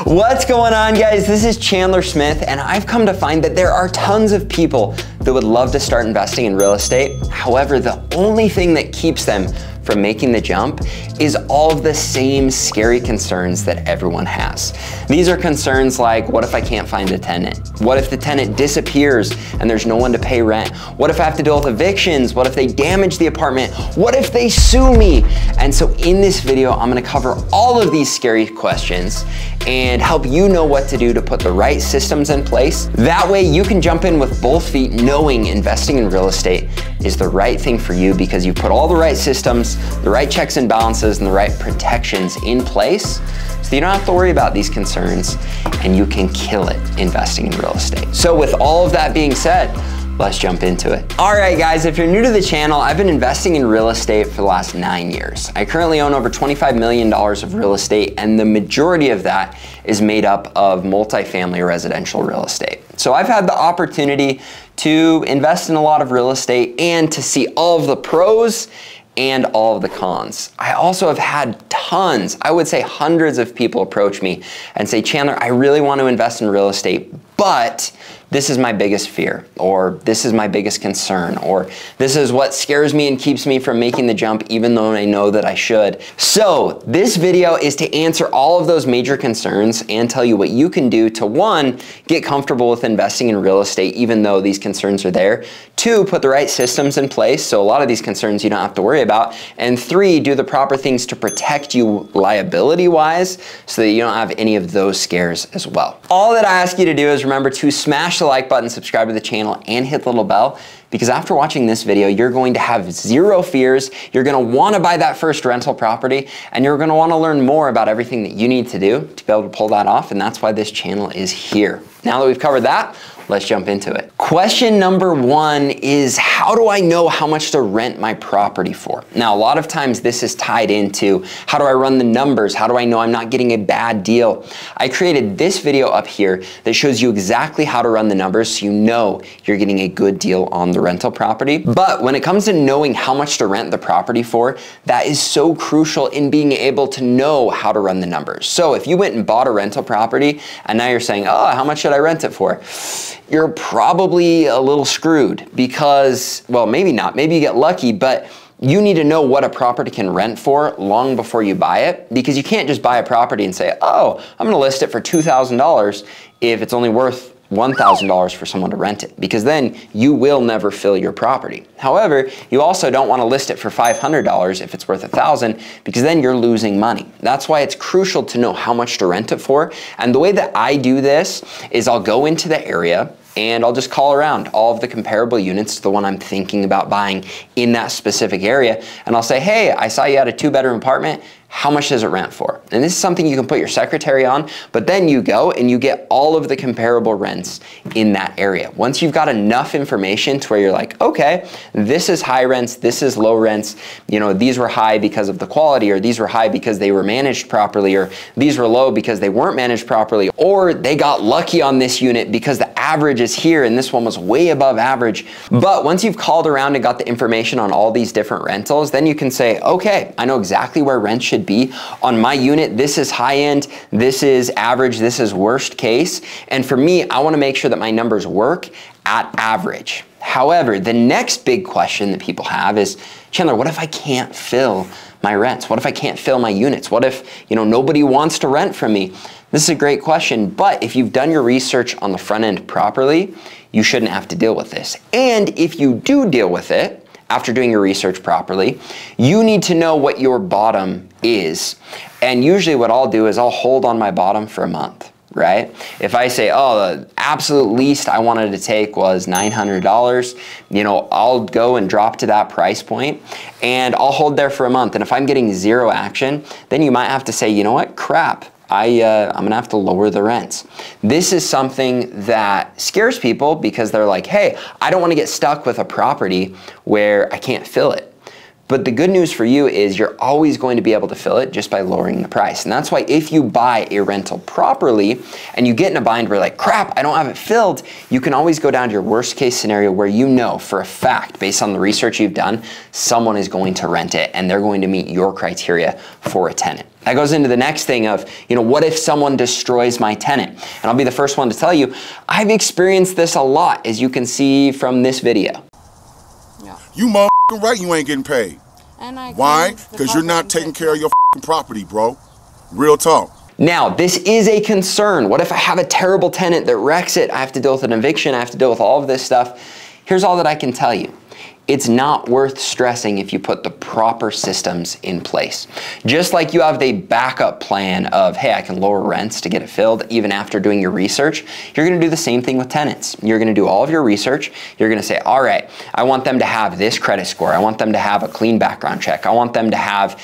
What's going on, guys? This is Chandler Smith, and I've come to find that there are tons of people that would love to start investing in real estate. However, the only thing that keeps them from making the jump is all of the same scary concerns that everyone has. These are concerns like, what if I can't find a tenant? What if the tenant disappears and there's no one to pay rent? What if I have to deal with evictions? What if they damage the apartment? What if they sue me? And so in this video, I'm gonna cover all of these scary questions and help you know what to do to put the right systems in place. That way you can jump in with both feet, knowing investing in real estate is the right thing for you because you put all the right systems, the right checks and balances, and the right protections in place so you don't have to worry about these concerns and you can kill it investing in real estate. So with all of that being said, let's jump into it. All right, guys, if you're new to the channel, I've been investing in real estate for the last 9 years. I currently own over $25 million of real estate, and the majority of that is made up of multifamily residential real estate. So I've had the opportunity to invest in a lot of real estate and to see all of the pros and all of the cons. I also have had tons, I would say hundreds of people approach me and say, Chandler, I really want to invest in real estate, but this is my biggest fear, or this is my biggest concern, or this is what scares me and keeps me from making the jump even though I know that I should. So this video is to answer all of those major concerns and tell you what you can do to, one, get comfortable with investing in real estate even though these concerns are there, two, put the right systems in place so a lot of these concerns you don't have to worry about, and three, do the proper things to protect you liability-wise so that you don't have any of those scares as well. All that I ask you to do is remember to smash the like button, subscribe to the channel, and hit the little bell, because after watching this video, you're going to have zero fears. You're gonna wanna buy that first rental property, and you're gonna wanna learn more about everything that you need to do to be able to pull that off, and that's why this channel is here. Now that we've covered that, let's jump into it. Question number one is, how do I know how much to rent my property for? Now, a lot of times this is tied into, how do I run the numbers? How do I know I'm not getting a bad deal? I created this video up here that shows you exactly how to run the numbers so you know you're getting a good deal on the rental property. But when it comes to knowing how much to rent the property for, that is so crucial in being able to know how to run the numbers. So if you went and bought a rental property and now you're saying, oh, how much should I rent it for? You're probably a little screwed because, well, maybe not, maybe you get lucky, but you need to know what a property can rent for long before you buy it, because you can't just buy a property and say, oh, I'm gonna list it for $2,000 if it's only worth $1,000 for someone to rent it, because then you will never fill your property. However, you also don't want to list it for $500 if it's worth $1,000, because then you're losing money. That's why it's crucial to know how much to rent it for. And the way that I do this is I'll go into the area and I'll just call around all of the comparable units to the one I'm thinking about buying in that specific area. And I'll say, hey, I saw you had a 2-bedroom apartment. How much does it rent for? And this is something you can put your secretary on, but then you go and you get all of the comparable rents in that area. Once you've got enough information to where you're like, okay, this is high rents, this is low rents, you know, these were high because of the quality, or these were high because they were managed properly, or these were low because they weren't managed properly, or they got lucky on this unit because the average is here and this one was way above average. But once you've called around and got the information on all these different rentals, then you can say, okay, I know exactly where rent should be on my unit. This is high end, this is average, this is worst case. And for me, I want to make sure that my numbers work at average. However, the next big question that people have is, Chandler, what if I can't fill my rents? What if I can't fill my units? What if, you know, nobody wants to rent from me? This is a great question, but if you've done your research on the front end properly, you shouldn't have to deal with this. And if you do deal with it, after doing your research properly, you need to know what your bottom is. And usually what I'll do is I'll hold on my bottom for a month, right? If I say, oh, the absolute least I wanted to take was $900, you know, I'll go and drop to that price point and I'll hold there for a month. And if I'm getting zero action, then you might have to say, you know what, crap. I'm gonna have to lower the rents. This is something that scares people because they're like, hey, I don't wanna get stuck with a property where I can't fill it. But the good news for you is you're always going to be able to fill it just by lowering the price. And that's why if you buy a rental properly and you get in a bind where like, crap, I don't have it filled, you can always go down to your worst case scenario where you know for a fact, based on the research you've done, someone is going to rent it and they're going to meet your criteria for a tenant. That goes into the next thing of, what if someone destroys my tenant? And I'll be the first one to tell you, I've experienced this a lot, as you can see from this video. Yeah. You motherfucking right you ain't getting paid. Why? Because you're not taking care of your property, bro. Real talk. Now, this is a concern. What if I have a terrible tenant that wrecks it? I have to deal with an eviction. I have to deal with all of this stuff. Here's all that I can tell you. It's not worth stressing if you put the proper systems in place. Just like you have a backup plan of, hey, I can lower rents to get it filled even after doing your research, you're gonna do the same thing with tenants. You're gonna do all of your research. You're gonna say, all right, I want them to have this credit score. I want them to have a clean background check. I want them to have,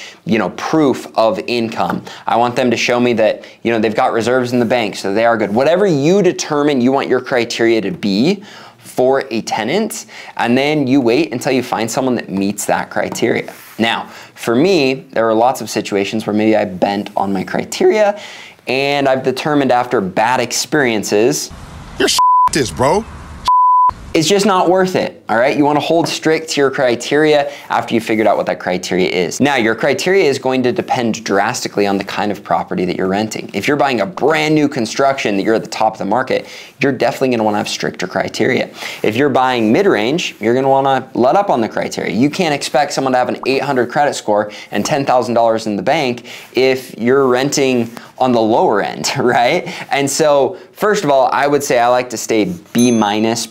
proof of income. I want them to show me that, they've got reserves in the bank, so they are good. Whatever you determine you want your criteria to be for a tenant, and then you wait until you find someone that meets that criteria. Now, for me, there are lots of situations where maybe I bent on my criteria, and I've determined after bad experiences, You're this, bro. it's just not worth it, all right? You wanna hold strict to your criteria after you figured out what that criteria is. Now, your criteria is going to depend drastically on the kind of property that you're renting. If you're buying a brand new construction that you're at the top of the market, you're definitely gonna wanna have stricter criteria. If you're buying mid-range, you're gonna wanna let up on the criteria. You can't expect someone to have an 800 credit score and $10,000 in the bank if you're renting on the lower end, right? And so, first of all, I would say I like to stay B-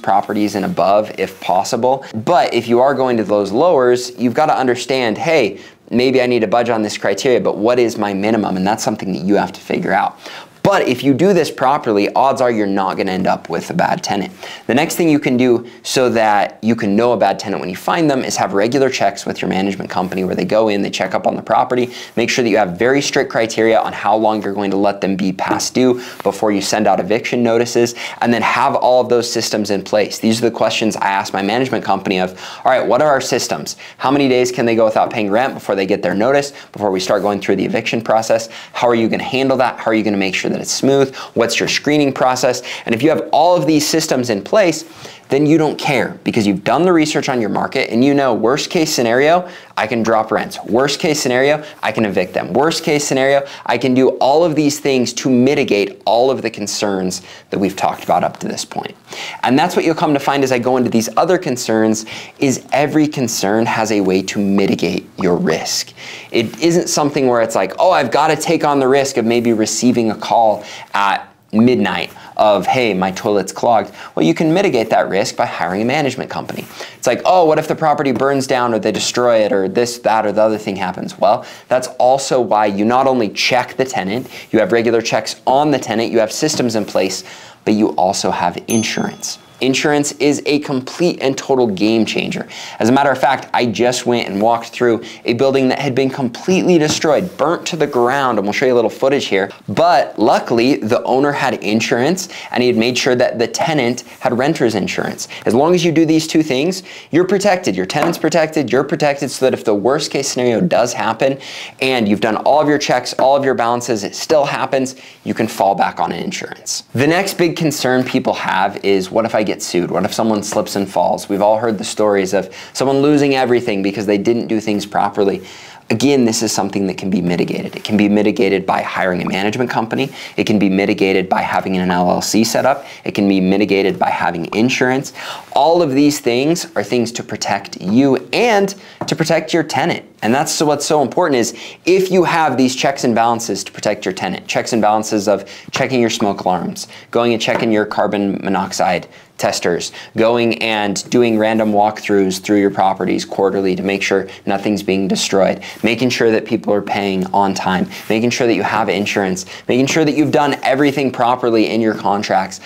properties and above if possible. But if you are going to those lowers, you've got to understand, hey, maybe I need to budge on this criteria, but what is my minimum? And that's something that you have to figure out. But if you do this properly, odds are you're not gonna end up with a bad tenant. The next thing you can do so that you can know a bad tenant when you find them is have regular checks with your management company where they go in, they check up on the property, make sure that you have very strict criteria on how long you're going to let them be past due before you send out eviction notices, and then have all of those systems in place. These are the questions I ask my management company of, all right, what are our systems? How many days can they go without paying rent before they get their notice, before we start going through the eviction process? How are you gonna handle that? How are you gonna make sure that it's smooth? What's your screening process? And if you have all of these systems in place, then you don't care because you've done the research on your market and you know worst case scenario, I can drop rents. Worst case scenario, I can evict them. Worst case scenario, I can do all of these things to mitigate all of the concerns that we've talked about up to this point. And that's what you'll come to find as I go into these other concerns is every concern has a way to mitigate your risk. It isn't something where it's like, oh, I've got to take on the risk of maybe receiving a call at midnight of, hey, my toilet's clogged. Well, you can mitigate that risk by hiring a management company. It's like, oh, what if the property burns down or they destroy it or this, that, or the other thing happens? Well, that's also why you not only check the tenant, you have regular checks on the tenant, you have systems in place, but you also have insurance. Insurance is a complete and total game changer. As a matter of fact, I just went and walked through a building that had been completely destroyed, burnt to the ground, and we'll show you a little footage here. But luckily, the owner had insurance, and he had made sure that the tenant had renter's insurance. As long as you do these two things, you're protected. Your tenant's protected, you're protected, so that if the worst case scenario does happen, and you've done all of your checks, all of your balances, it still happens, you can fall back on insurance. The next big concern people have is, what if I get sued? What if someone slips and falls? We've all heard the stories of someone losing everything because they didn't do things properly. Again, this is something that can be mitigated. It can be mitigated by hiring a management company. It can be mitigated by having an LLC set up. It can be mitigated by having insurance. All of these things are things to protect you and to protect your tenant. And that's what's so important is if you have these checks and balances to protect your tenant, checks and balances of checking your smoke alarms, going and checking your carbon monoxide testers, going and doing random walkthroughs through your properties quarterly to make sure nothing's being destroyed, making sure that people are paying on time, making sure that you have insurance, making sure that you've done everything properly in your contracts.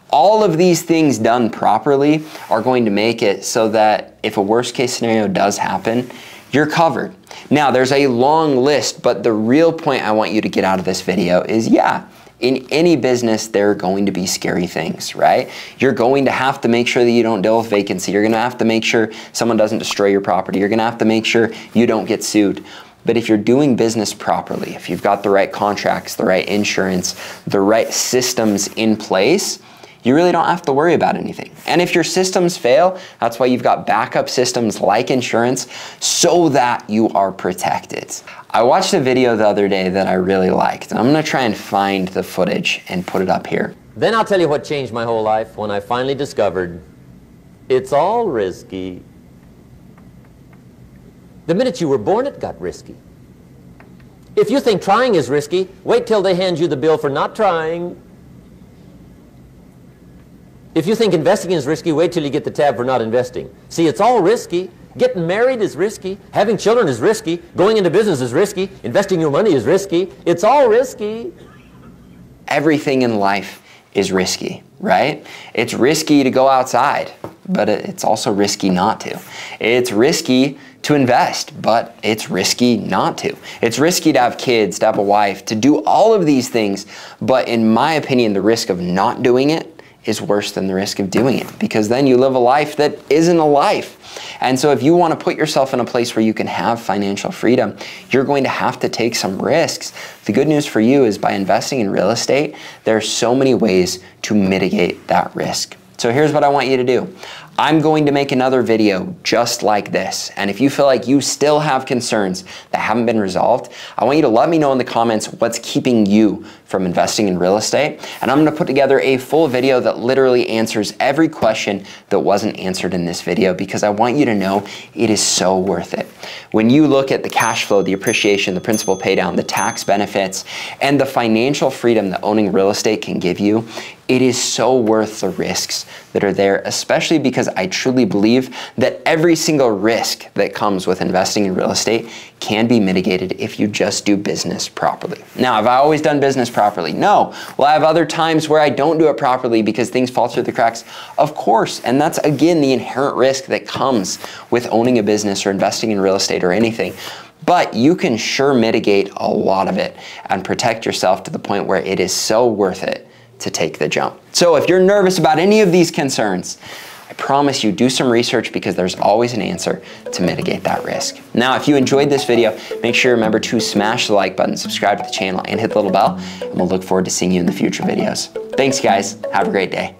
All of these things done properly are going to make it so that if a worst case scenario does happen, you're covered. Now, there's a long list, but the real point I want you to get out of this video is, yeah, in any business, there are going to be scary things, right? You're going to have to make sure that you don't deal with vacancy. You're gonna have to make sure someone doesn't destroy your property. You're gonna have to make sure you don't get sued. But if you're doing business properly, if you've got the right contracts, the right insurance, the right systems in place, you really don't have to worry about anything. And if your systems fail, that's why you've got backup systems like insurance so that you are protected. I watched a video the other day that I really liked. I'm gonna try and find the footage and put it up here. Then I'll tell you what changed my whole life when I finally discovered it's all risky. The minute you were born, it got risky. If you think trying is risky, wait till they hand you the bill for not trying. If you think investing is risky, wait till you get the tab for not investing. See, it's all risky. Getting married is risky. Having children is risky. Going into business is risky. Investing your money is risky. It's all risky. Everything in life is risky, right? It's risky to go outside, but it's also risky not to. It's risky to invest, but it's risky not to. It's risky to have kids, to have a wife, to do all of these things, but in my opinion, the risk of not doing it is worse than the risk of doing it, because then you live a life that isn't a life. And so if you want to put yourself in a place where you can have financial freedom, you're going to have to take some risks. The good news for you is by investing in real estate, there are so many ways to mitigate that risk. So here's what I want you to do. I'm going to make another video just like this. And if you feel like you still have concerns that haven't been resolved, I want you to let me know in the comments what's keeping you from investing in real estate. And I'm gonna put together a full video that literally answers every question that wasn't answered in this video, because I want you to know it is so worth it. When you look at the cash flow, the appreciation, the principal pay down, the tax benefits, and the financial freedom that owning real estate can give you, it is so worth the risks that are there, especially because I truly believe that every single risk that comes with investing in real estate can be mitigated if you just do business properly. Now, have I always done business properly? No. Will I have other times where I don't do it properly because things fall through the cracks? Of course, and that's again the inherent risk that comes with owning a business or investing in real estate or anything. But you can sure mitigate a lot of it and protect yourself to the point where it is so worth it to take the jump. So if you're nervous about any of these concerns, I promise you, do some research, because there's always an answer to mitigate that risk. Now, if you enjoyed this video, make sure you remember to smash the like button, subscribe to the channel, and hit the little bell, and we'll look forward to seeing you in the future videos. Thanks, guys. Have a great day.